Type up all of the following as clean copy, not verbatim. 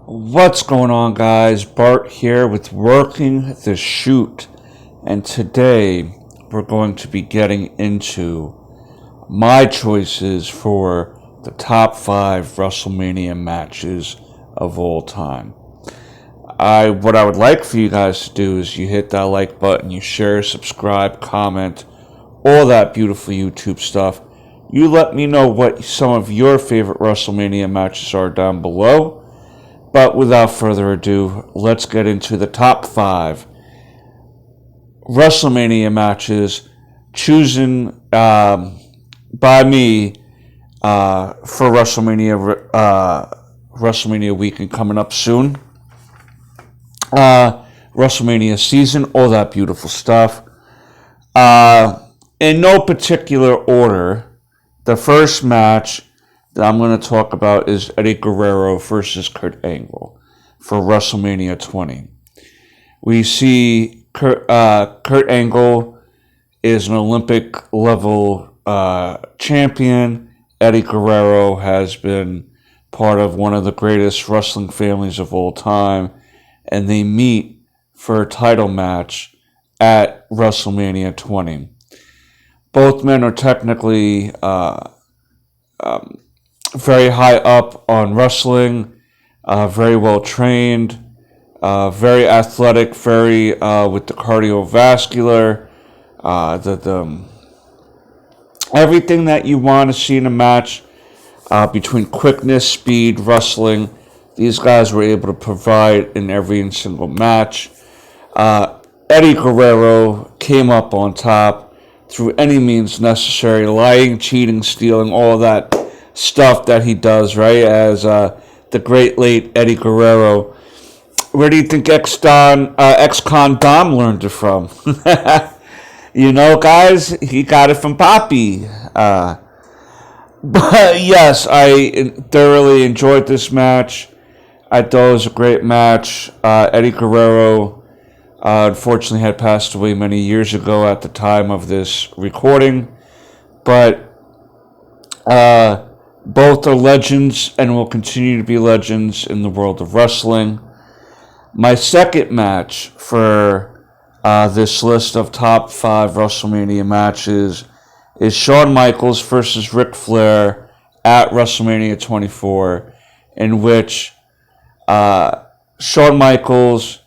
What's going on, guys? Bart here with Working the Shoot, and today we're going to be getting into my choices for the top 5 WrestleMania matches of all time. What I would like for you guys to do is you hit that like button, you share, subscribe, comment, all that beautiful YouTube stuff. You let me know what some of your favorite WrestleMania matches are down below. But without further ado, let's get into the top 5 WrestleMania matches chosen by me for WrestleMania weekend coming up soon. WrestleMania season, all that beautiful stuff. In no particular order, the first match that I'm going to talk about is Eddie Guerrero versus Kurt Angle for WrestleMania 20. We see Kurt Angle is an Olympic level champion. Eddie Guerrero has been part of one of the greatest wrestling families of all time, and they meet for a title match at WrestleMania 20. Both men are technically very high up on wrestling, very well trained, very athletic, very with the cardiovascular, everything that you want to see in a match between quickness, speed, wrestling. These guys were able to provide in every single match. Eddie Guerrero came up on top through any means necessary, lying, cheating, stealing, all that stuff that he does, right? As the great late Eddie Guerrero. Where do you think ex-con Dom learned it from? You know, guys, he got it from Poppy. But yes, I thoroughly enjoyed this match. I thought it was a great match. Eddie Guerrero unfortunately had passed away many years ago at the time of this recording. But both are legends and will continue to be legends in the world of wrestling. My second match for this list of top 5 WrestleMania matches is Shawn Michaels versus Ric Flair at WrestleMania 24, in which Shawn Michaels,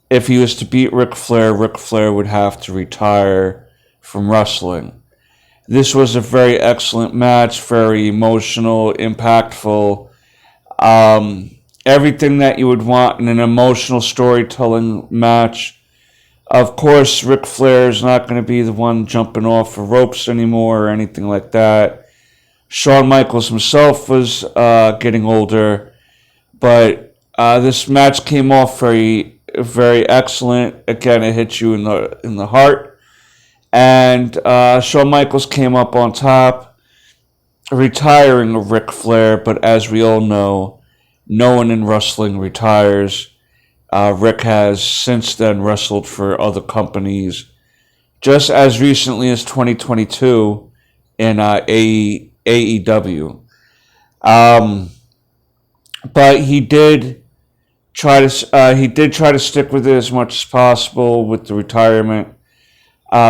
if he was to beat Ric Flair would have to retire from wrestling. This was a very excellent match, very emotional, impactful. Everything that you would want in an emotional storytelling match. Of course, Ric Flair is not going to be the one jumping off the ropes anymore or anything like that. Shawn Michaels himself was getting older, but this match came off very, very excellent. Again, it hits you in the heart. And Shawn Michaels came up on top, retiring Ric Flair. But as we all know, no one in wrestling retires. Rick has since then wrestled for other companies, just as recently as 2022 in AEW. But he did try to stick with it as much as possible with the retirement.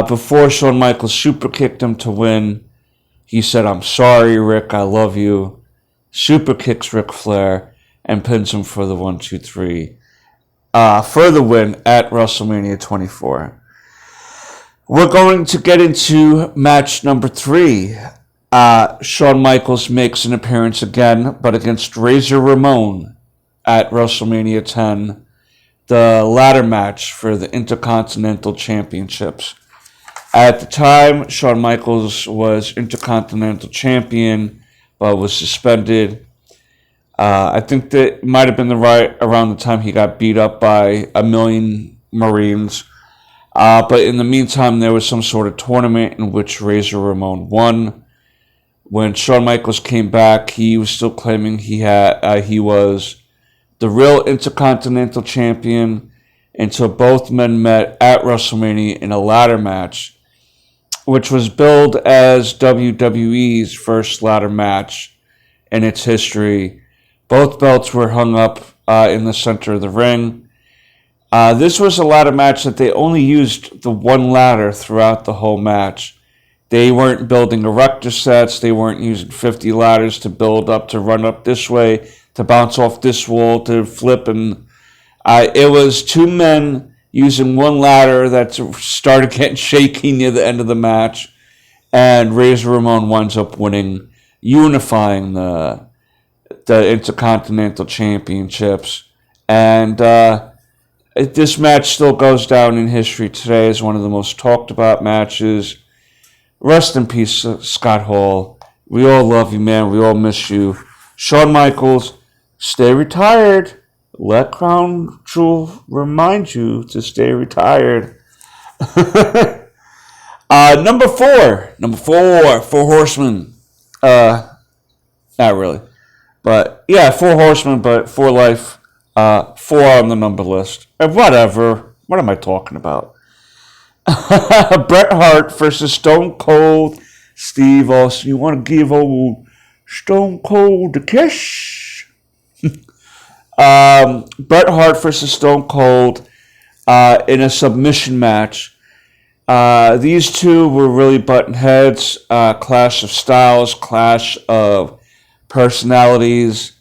Before Shawn Michaels super kicked him to win, he said, "I'm sorry, Rick, I love you." Super kicks Ric Flair and pins him for the 1, 2, 3 for the win at WrestleMania 24. We're going to get into match number 3. Shawn Michaels makes an appearance again, but against Razor Ramon at WrestleMania 10, the ladder match for the Intercontinental Championships. At the time, Shawn Michaels was Intercontinental Champion, but was suspended. I think that might have been around the time he got beat up by a million Marines. But in the meantime, there was some sort of tournament in which Razor Ramon won. When Shawn Michaels came back, he was still claiming he was the real Intercontinental Champion until both men met at WrestleMania in a ladder match, which was billed as WWE's first ladder match in its history. Both belts were hung up in the center of the ring. This was a ladder match that they only used the one ladder throughout the whole match. They weren't building erector sets. They weren't using 50 ladders to build up, to run up this way, to bounce off this wall, to flip. And it was two men using one ladder that started getting shaky near the end of the match. And Razor Ramon winds up winning, unifying the Intercontinental Championships. And this match still goes down in history today as one of the most talked about matches. Rest in peace, Scott Hall. We all love you, man. We all miss you. Shawn Michaels, stay retired. Let Crown Jewel remind you to stay retired. Number four, Four Horsemen. Not really. But, yeah, Four Horsemen, but for life. Four on the number list. And whatever. What am I talking about? Bret Hart versus Stone Cold Steve Austin. You want to give old Stone Cold a kiss? Bret Hart versus Stone Cold in a submission match. These two were really butting heads. Clash of styles, clash of personalities.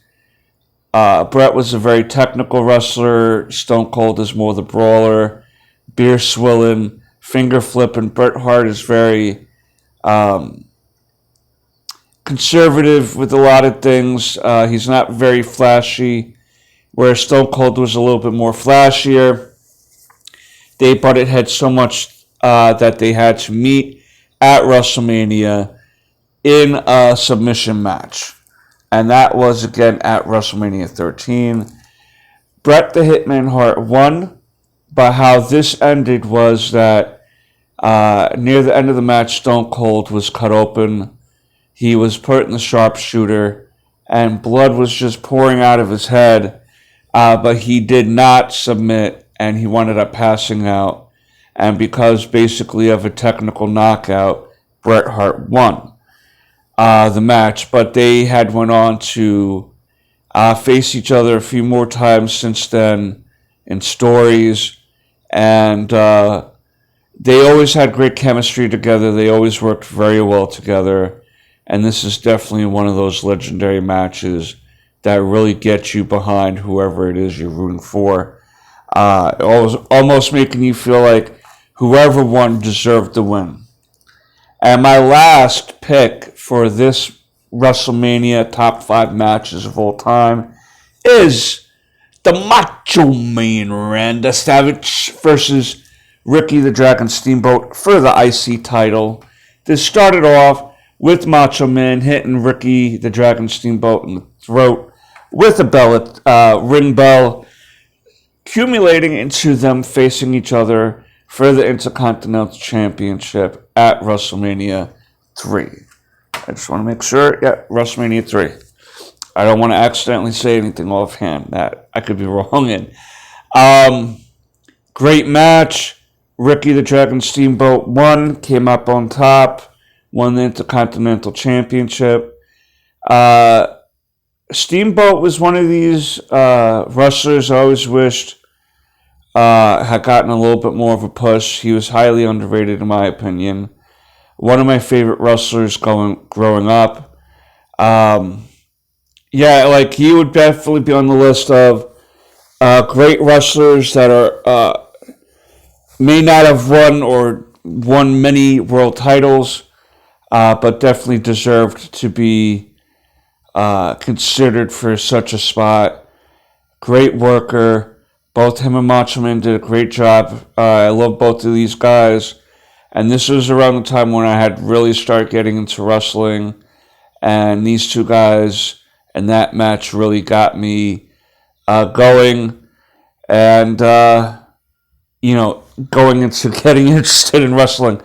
Bret was a very technical wrestler. Stone Cold is more the brawler. Beer swilling, finger flipping. Bret Hart is very conservative with a lot of things. He's not very flashy, whereas Stone Cold was a little bit more flashier. They butted heads so much that they had to meet at WrestleMania in a submission match. And that was, again, at WrestleMania 13. Bret the Hitman Hart won, but how this ended was that near the end of the match, Stone Cold was cut open. He was put in the sharpshooter, and blood was just pouring out of his head, but he did not submit, and he wound up passing out. And because basically of a technical knockout, Bret Hart won the match. But they had went on to face each other a few more times since then in stories. And they always had great chemistry together. They always worked very well together. And this is definitely one of those legendary matches that really get you behind whoever it is you're rooting for. Almost making you feel like whoever won deserved the win. And my last pick for this WrestleMania top 5 matches of all time is the Macho Man Randy Savage versus Ricky the Dragon Steamboat for the IC title. This started off with Macho Man hitting Ricky the Dragon Steamboat in the throat with a ring bell, accumulating into them facing each other for the Intercontinental Championship at WrestleMania 3. I just want to make sure, WrestleMania 3. I don't want to accidentally say anything offhand that I could be wrong in. Great match. Ricky the Dragon Steamboat won, came up on top, won the Intercontinental Championship. Steamboat was one of these wrestlers I always wished had gotten a little bit more of a push. He was highly underrated in my opinion. One of my favorite wrestlers growing up. He would definitely be on the list of great wrestlers that are may not have won many world titles, but definitely deserved to be considered for such a spot. Great worker. Both him and Macho Man did a great job. I love both of these guys. And this was around the time when I had really started getting into wrestling. And these two guys and that match really got me going. And, going into getting interested in wrestling.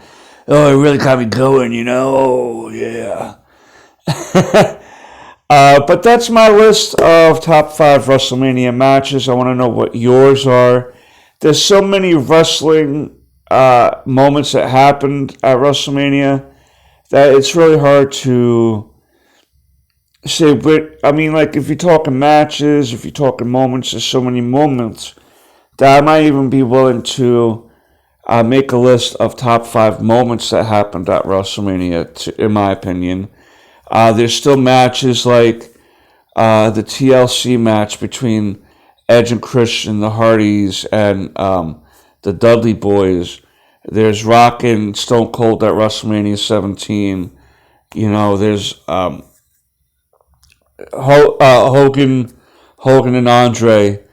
Oh, it really got me going, Oh, yeah. But that's my list of top 5 WrestleMania matches. I want to know what yours are. There's so many wrestling moments that happened at WrestleMania that it's really hard to say, but I mean, like if you're talking matches, if you're talking moments, there's so many moments that I might even be willing to make a list of top 5 moments that happened at WrestleMania, in my opinion. There's still matches like the TLC match between Edge and Christian, the Hardys, and the Dudley Boys. There's Rock and Stone Cold at WrestleMania 17. There's Hogan and Andre.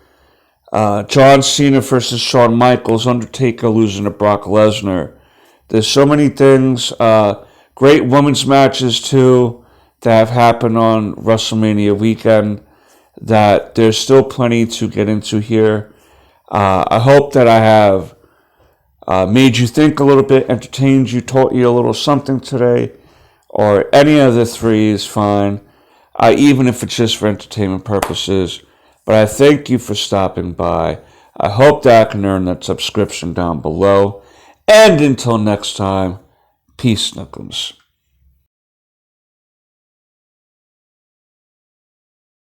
John Cena versus Shawn Michaels, Undertaker losing to Brock Lesnar. There's so many things. Great women's matches too that have happened on WrestleMania weekend. That there's still plenty to get into here. I hope that I have made you think a little bit, entertained you, taught you a little something today, or any of the three is fine. Even if it's just for entertainment purposes. But I thank you for stopping by. I hope that I can earn that subscription down below. And until next time, peace, Knuckles.